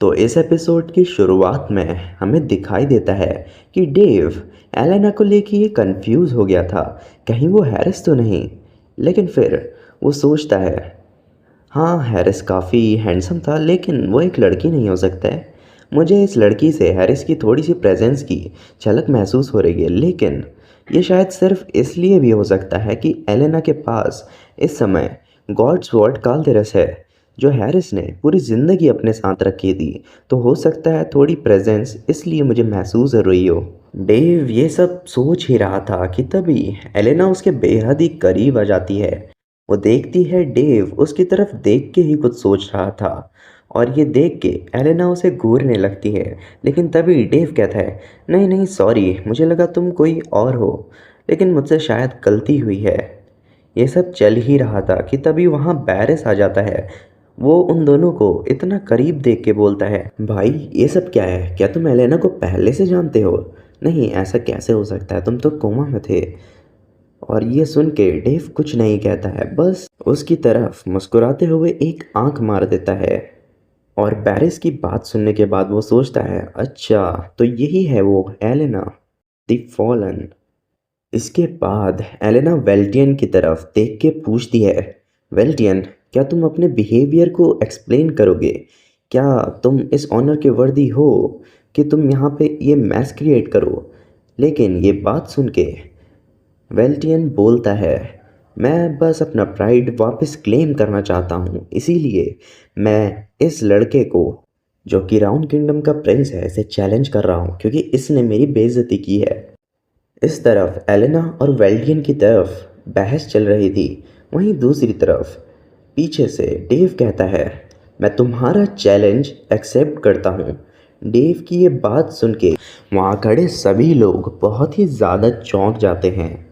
तो इस एपिसोड की शुरुआत में हमें दिखाई देता है कि डेव एलेना को लेके ये कंफ्यूज हो गया था। कहीं वो हैरिस तो नहीं। लेकिन फिर वो सोचता है, हाँ हैरिस काफ़ी हैंडसम था लेकिन वो एक लड़की नहीं हो सकता है। मुझे इस लड़की से हैरिस की थोड़ी सी प्रेजेंस की झलक महसूस हो रही है, लेकिन ये शायद सिर्फ इसलिए भी हो सकता है कि एलेना के पास इस समय गॉड स्वॉर्ड कालदेरस है, जो हैरिस ने पूरी ज़िंदगी अपने साथ रखी थी। तो हो सकता है थोड़ी प्रेजेंस इसलिए मुझे महसूस हो रही हो। डेव ये सब सोच ही रहा था कि तभी एलेना उसके बेहद ही करीब आ जाती है। वो देखती है डेव उसकी तरफ देख के ही कुछ सोच रहा था, और ये देख के एलेना उसे घूरने लगती है। लेकिन तभी डेव कहता है, नहीं नहीं सॉरी, मुझे लगा तुम कोई और हो, लेकिन मुझसे शायद गलती हुई है। ये सब चल ही रहा था कि तभी वहाँ बैरिस आ जाता है। वो उन दोनों को इतना करीब देख के बोलता है, भाई ये सब क्या है? क्या तुम एलेना को पहले से जानते हो? नहीं, ऐसा कैसे हो सकता है, तुम तो कोमा में थे। और ये सुन के डेव कुछ नहीं कहता है, बस उसकी तरफ मुस्कुराते हुए एक आंख मार देता है। और बैरिस की बात सुनने के बाद वो सोचता है, अच्छा तो यही है वो एलेना द फॉलन। इसके बाद एलेना वेल्टियन की तरफ देख के पूछती है, वेल्टियन क्या तुम अपने बिहेवियर को एक्सप्लेन करोगे? क्या तुम इस ऑनर के वर्दी हो कि तुम यहाँ पे ये मैस क्रिएट करो? लेकिन ये बात सुन के वेल्टियन बोलता है, मैं बस अपना प्राइड वापस क्लेम करना चाहता हूँ, इसीलिए मैं इस लड़के को जो कि राउंड किंगडम का प्रिंस है इसे चैलेंज कर रहा हूँ, क्योंकि इसने मेरी बेइज्जती की है। इस तरफ एलेना और वेल्डियन की तरफ बहस चल रही थी। वहीं दूसरी तरफ पीछे से डेव कहता है, मैं तुम्हारा चैलेंज एक्सेप्ट करता हूँ। डेव की ये बात सुन के वहाँ खड़े सभी लोग बहुत ही ज़्यादा चौंक जाते हैं।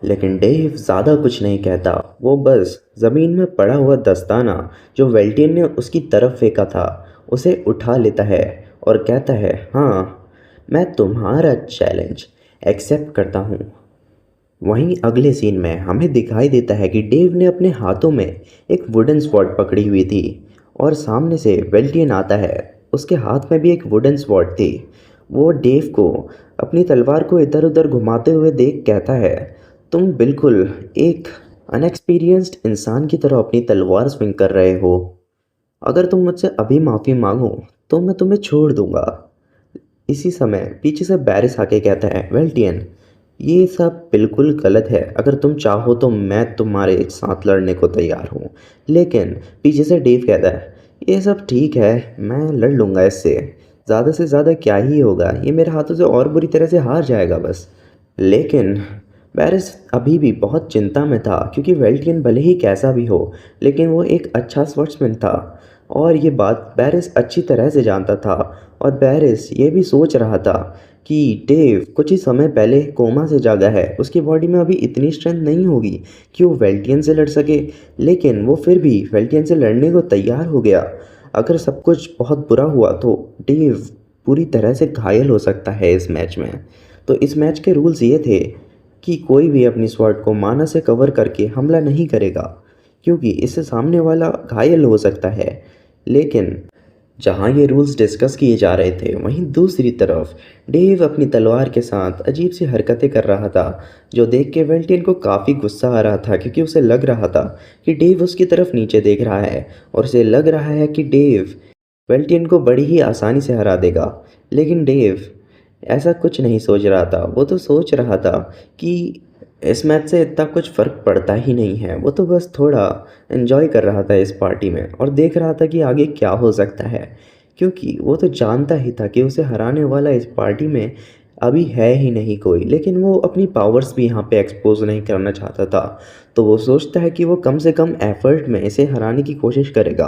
लेकिन डेव ज़्यादा कुछ नहीं कहता, वो बस ज़मीन में पड़ा हुआ दस्ताना जो वेल्टियन ने उसकी तरफ फेंका था उसे उठा लेता है और कहता है, हाँ मैं तुम्हारा चैलेंज एक्सेप्ट करता हूँ। वहीं अगले सीन में हमें दिखाई देता है कि डेव ने अपने हाथों में एक वुडन स्वॉर्ड पकड़ी हुई थी, और सामने से वेल्टियन आता है, उसके हाथ में भी एक वुडन स्वॉर्ड थी। वो डेव को अपनी तलवार को इधर उधर घुमाते हुए देख कहता है, तुम बिल्कुल एक अनएक्सपीरियंस्ड इंसान की तरह अपनी तलवार स्विंग कर रहे हो। अगर तुम मुझसे अभी माफ़ी मांगो तो मैं तुम्हें छोड़ दूंगा। इसी समय पीछे से बैरिस आके कहता है, वेल्टियन ये सब बिल्कुल गलत है, अगर तुम चाहो तो मैं तुम्हारे साथ लड़ने को तैयार हूँ। लेकिन पीछे से डेव कहता है, ये सब ठीक है, मैं लड़ लूँगा इससे, ज़्यादा से ज़्यादा क्या ही होगा, ये मेरे हाथों से और बुरी तरह से हार जाएगा बस। लेकिन बैरिस अभी भी बहुत चिंता में था, क्योंकि वेल्टियन भले ही कैसा भी हो लेकिन वो एक अच्छा स्वर्ड्समैन था, और ये बात बैरिस अच्छी तरह से जानता था। और बैरिस ये भी सोच रहा था कि डेव कुछ ही समय पहले कोमा से जागा है, उसकी बॉडी में अभी इतनी स्ट्रेंथ नहीं होगी कि वो वेल्टियन से लड़ सके, लेकिन वो फिर भी वेल्टियन से लड़ने को तैयार हो गया। अगर सब कुछ बहुत बुरा हुआ तो डेव पूरी तरह से घायल हो सकता है इस मैच में। तो इस मैच के रूल्स ये थे कि कोई भी अपनी स्वॉर्ड को माना से कवर करके हमला नहीं करेगा, क्योंकि इससे सामने वाला घायल हो सकता है। लेकिन जहाँ ये रूल्स डिस्कस किए जा रहे थे, वहीं दूसरी तरफ डेव अपनी तलवार के साथ अजीब सी हरकतें कर रहा था, जो देख के वेल्टियन को काफ़ी गुस्सा आ रहा था, क्योंकि उसे लग रहा था कि डेव उसकी तरफ नीचे देख रहा है, और उसे लग रहा है कि डेव वेल्टियन को बड़ी ही आसानी से हरा देगा। लेकिन डेव ऐसा कुछ नहीं सोच रहा था, वो तो सोच रहा था कि इस मैच से इतना कुछ फ़र्क पड़ता ही नहीं है। वो तो बस थोड़ा एंजॉय कर रहा था इस पार्टी में, और देख रहा था कि आगे क्या हो सकता है, क्योंकि वो तो जानता ही था कि उसे हराने वाला इस पार्टी में अभी है ही नहीं कोई। लेकिन वो अपनी पावर्स भी यहाँ पे एक्सपोज नहीं करना चाहता था, तो वो सोचता है कि वो कम से कम एफर्ट में इसे हराने की कोशिश करेगा,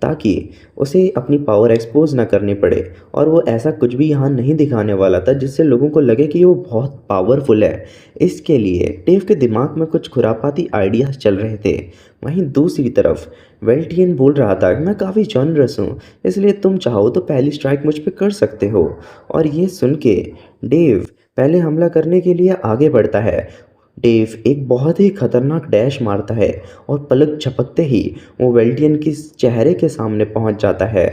ताकि उसे अपनी पावर एक्सपोज ना करनी पड़े। और वो ऐसा कुछ भी यहाँ नहीं दिखाने वाला था जिससे लोगों को लगे कि वो बहुत पावरफुल है। इसके लिए डेव के दिमाग में कुछ खुरापाती आइडियाज़ चल रहे थे। वहीं दूसरी तरफ वेल्टियन बोल रहा था कि मैं काफ़ी जनरस हूँ, इसलिए तुम चाहो तो पहली स्ट्राइक मुझ पे कर सकते हो। और ये सुन के डेव पहले हमला करने के लिए आगे बढ़ता है। डेव एक बहुत ही खतरनाक डैश मारता है, और पलक झपकते ही वो वेल्टियन के चेहरे के सामने पहुंच जाता है।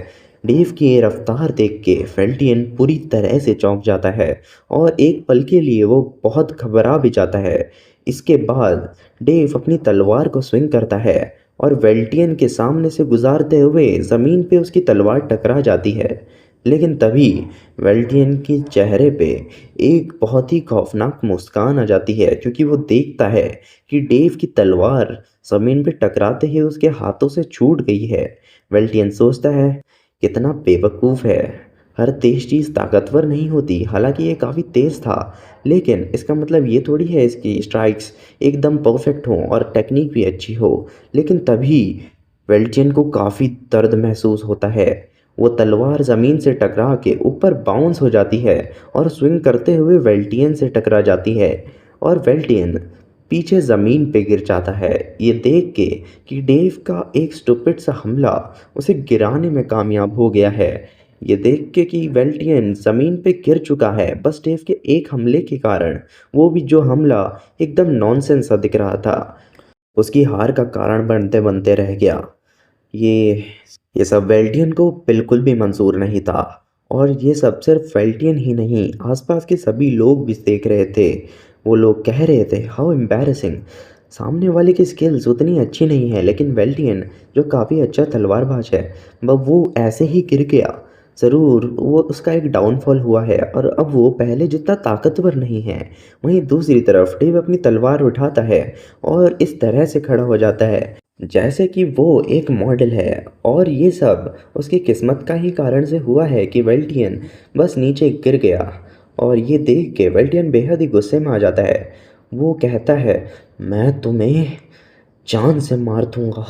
डेव की ये रफ्तार देख के वेल्टियन पूरी तरह से चौंक जाता है और एक पल के लिए वो बहुत घबरा भी जाता है। इसके बाद डेव अपनी तलवार को स्विंग करता है और वेल्टियन के सामने से गुजारते हुए ज़मीन पे उसकी तलवार टकरा जाती है। लेकिन तभी वेल्टियन के चेहरे पे एक बहुत ही खौफनाक मुस्कान आ जाती है, क्योंकि वो देखता है कि डेव की तलवार ज़मीन पे टकराते ही उसके हाथों से छूट गई है। वेल्टियन सोचता है, कितना बेवकूफ़ है, हर तेज चीज़ ताकतवर नहीं होती। हालांकि ये काफ़ी तेज़ था, लेकिन इसका मतलब ये थोड़ी है इसकी स्ट्राइक्स एकदम परफेक्ट हों और टेक्निक भी अच्छी हो। लेकिन तभी वेल्चियन को काफ़ी दर्द महसूस होता है। वो तलवार ज़मीन से टकरा के ऊपर बाउंस हो जाती है और स्विंग करते हुए वेल्टियन से टकरा जाती है और वेल्टियन पीछे ज़मीन पे गिर जाता है। ये देख के कि डेव का एक स्टूपिड सा हमला उसे गिराने में कामयाब हो गया है। ये देख के कि वेल्टियन ज़मीन पे गिर चुका है बस डेव के एक हमले के कारण, वो भी जो हमला एकदम नॉनसेंस सा दिख रहा था, उसकी हार का कारण बनते बनते रह गया। ये ये सब वेल्टियन को बिल्कुल भी मंजूर नहीं था और ये सब सिर्फ वेल्टियन ही नहीं, आसपास के सभी लोग भी देख रहे थे। वो लोग कह रहे थे, हाउ एम्बैरेसिंग, सामने वाले की स्किल्स उतनी अच्छी नहीं है, लेकिन वेल्टियन जो काफ़ी अच्छा तलवारबाज है वो ऐसे ही गिर गया। ज़रूर वो उसका एक डाउनफॉल हुआ है और अब वो पहले जितना ताकतवर नहीं है। वहीं दूसरी तरफ डेव अपनी तलवार उठाता है और इस तरह से खड़ा हो जाता है जैसे कि वो एक मॉडल है, और ये सब उसकी किस्मत का ही कारण से हुआ है कि वेल्टियन बस नीचे गिर गया। और ये देख के वेल्टियन बेहद ही गुस्से में आ जाता है। वो कहता है, मैं तुम्हें जान से मार दूंगा।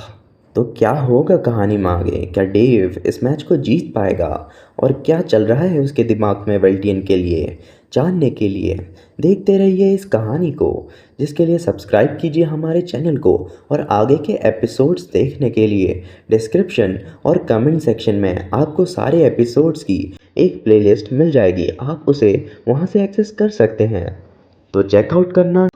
तो क्या होगा कहानी में आगे? क्या डेव इस मैच को जीत पाएगा? और क्या चल रहा है उसके दिमाग में वेल्टियन के लिए, जानने के लिए देखते रहिए इस कहानी को, जिसके लिए सब्सक्राइब कीजिए हमारे चैनल को। और आगे के एपिसोड्स देखने के लिए डिस्क्रिप्शन और कमेंट सेक्शन में आपको सारे एपिसोड्स की एक प्लेलिस्ट मिल जाएगी, आप उसे वहां से एक्सेस कर सकते हैं। तो चेकआउट करना